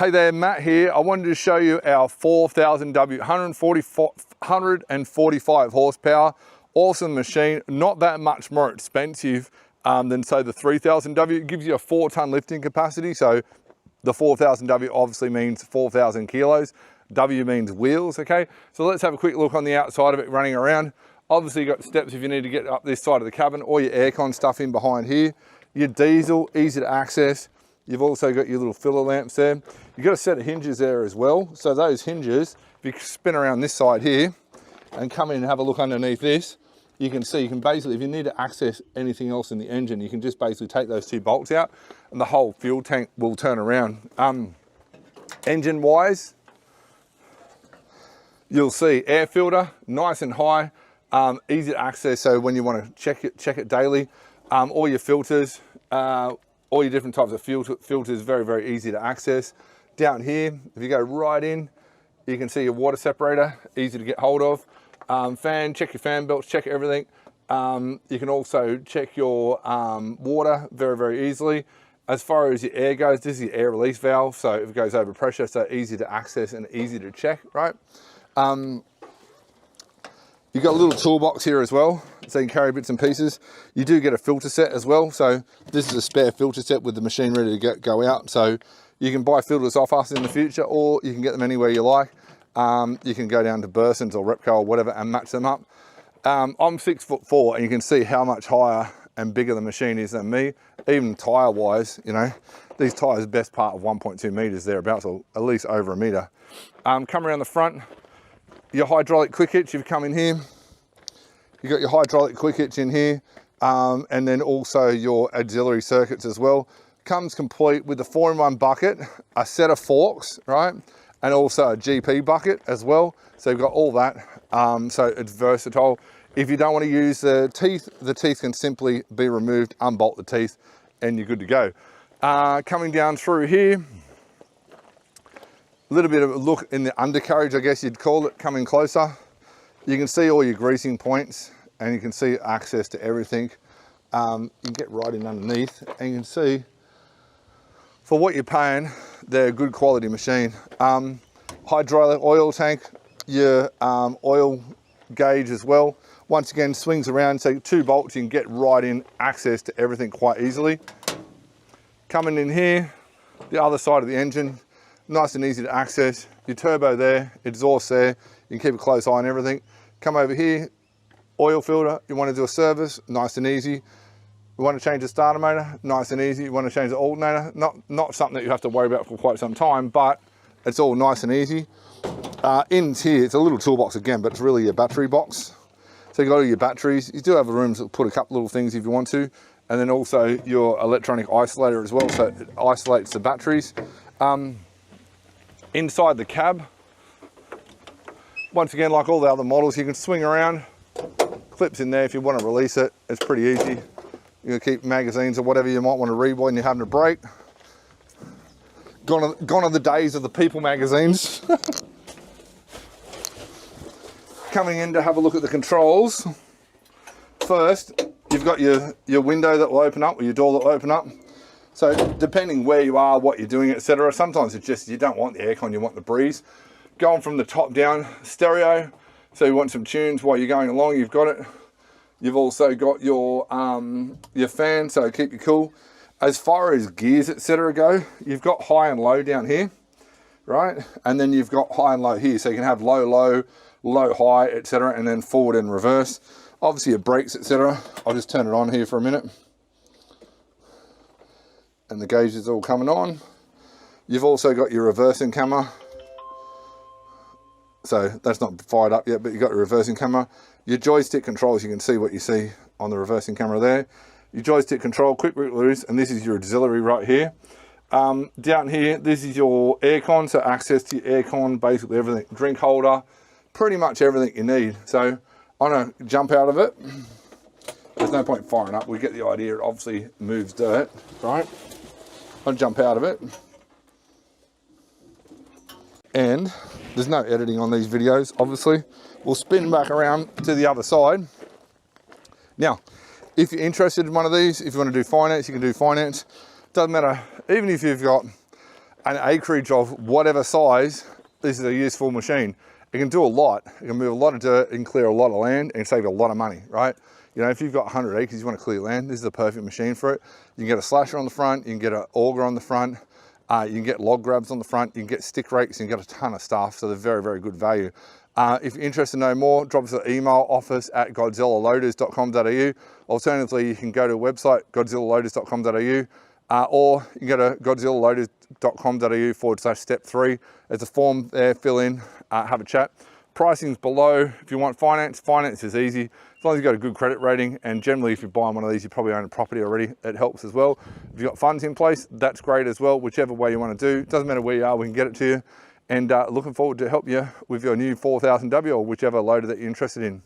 Hey there, Matt here. I wanted to show you our 4000W, 145 horsepower, awesome machine, not that much more expensive than say the 3000W. It gives you a 4-ton lifting capacity, so the 4000W obviously means 4,000 kilos. W means wheels, okay? So let's have a quick look on the outside of it running around. Obviously you've got steps if you need to get up this side of the cabin, or your aircon stuff in behind here. Your diesel, easy to access. You've also got your little filler lamps there. You've got a set of hinges there as well. So those hinges, if you spin around this side here and come in and have a look underneath this, you can see, you can basically, if you need to access anything else in the engine, you can just basically take those 2 bolts out and the whole fuel tank will turn around. Engine wise, you'll see air filter, nice and high, easy to access. So when you want to check it daily, all your filters, all your different types of filters, very, very easy to access. Down here, if you go right in, you can see your water separator, easy to get hold of. Fan, check your fan belts, check everything. You can also check your water very, very easily. As far as your air goes, this is your air release valve, so if it goes over pressure, so easy to access and easy to check, right? You've got a little toolbox here as well, so you can carry bits and pieces. You do get a filter set as well, so this is a spare filter set with the machine ready to go out. So you can buy filters off us in the future, or you can get them anywhere you like. You can go down to Burson's or Repco or whatever and match them up. I'm 6'4", and you can see how much higher and bigger the machine is than me. Even tire wise, you know, these tires best part of 1.2 meters thereabouts, or at least over a meter. Come around the front. Your hydraulic quick hitch, you've come in here. You've got your hydraulic quick hitch in here, and then also your auxiliary circuits as well. Comes complete with the 4-in-1 bucket, a set of forks, right? And also a GP bucket as well. So you've got all that, so it's versatile. If you don't want to use the teeth can simply be removed, unbolt the teeth, and you're good to go. Coming down through here, a little bit of a look in the undercarriage, I guess you'd call it, coming closer. You can see all your greasing points, and you can see access to everything. You can get right in underneath, and you can see, for what you're paying, they're a good quality machine. Hydraulic oil tank, your oil gauge as well. Once again, swings around, so 2 bolts, you can get right in, access to everything quite easily. Coming in here, the other side of the engine, nice and easy to access. Your turbo there, exhaust there, you can keep a close eye on everything. Come over here, oil filter, you want to do a service, nice and easy. You want to change the starter motor, nice and easy. You want to change the alternator, not something that you have to worry about for quite some time, but it's all nice and easy. In here, it's a little toolbox again, but it's really a battery box. So you got all your batteries. You do have a room to put a couple little things if you want to, and then also your electronic isolator as well, so it isolates the batteries. Inside the cab, once again, like all the other models, you can swing around, clips in there if you want to release it. It's pretty easy. You can keep magazines or whatever you might want to read when you're having a break. Gone are the days of the People magazines. Coming in to have a look at the controls. First, you've got your window that will open up, or your door that will open up. So depending where you are, what you're doing, etc. Sometimes it's just, you don't want the aircon, you want the breeze. Going from the top down, stereo. So you want some tunes while you're going along, you've got it. You've also got your fan, so keep you cool. As far as gears, etc. go, you've got high and low down here, right? And then you've got high and low here, so you can have low, low, low, high, etc. and then forward and reverse. Obviously your brakes, etc. I'll just turn it on here for a minute. And the gauge is all coming on. You've also got your reversing camera. So that's not fired up yet, but you've got your reversing camera. Your joystick controls, you can see what you see on the reversing camera there. Your joystick control, quick release, and this is your auxiliary right here. Down here, this is your aircon, so access to your aircon, basically everything. Drink holder, pretty much everything you need. So I'm gonna jump out of it. There's no point firing up, we get the idea, it obviously moves dirt, right? I'll jump out of it. And there's no editing on these videos, obviously. We'll spin back around to the other side. Now, if you're interested in one of these, if you want to do finance, you can do finance. Doesn't matter, even if you've got an acreage of whatever size, this is a useful machine. It can do a lot. It can move a lot of dirt and clear a lot of land and save a lot of money, right? You know, if you've got 100 acres, you want to clear land, this is the perfect machine for it. You can get a slasher on the front, you can get an auger on the front, you can get log grabs on the front, you can get stick rakes, you can get a ton of stuff, so they're very, very good value. If you're interested to know more, drop us an email, office@godzillaloaders.com.au. Alternatively, you can go to the website, godzillaloaders.com.au, or you can go to godzillaloaders.com.au/step 3. There's a form there, fill in, have a chat. Pricing's below. If you want finance, finance is easy. As long as you've got a good credit rating, and generally if you're buying one of these, you probably own a property already. It helps as well. If you've got funds in place, that's great as well. Whichever way you want to do, doesn't matter where you are, we can get it to you. And looking forward to help you with your new 4000W or whichever loader that you're interested in.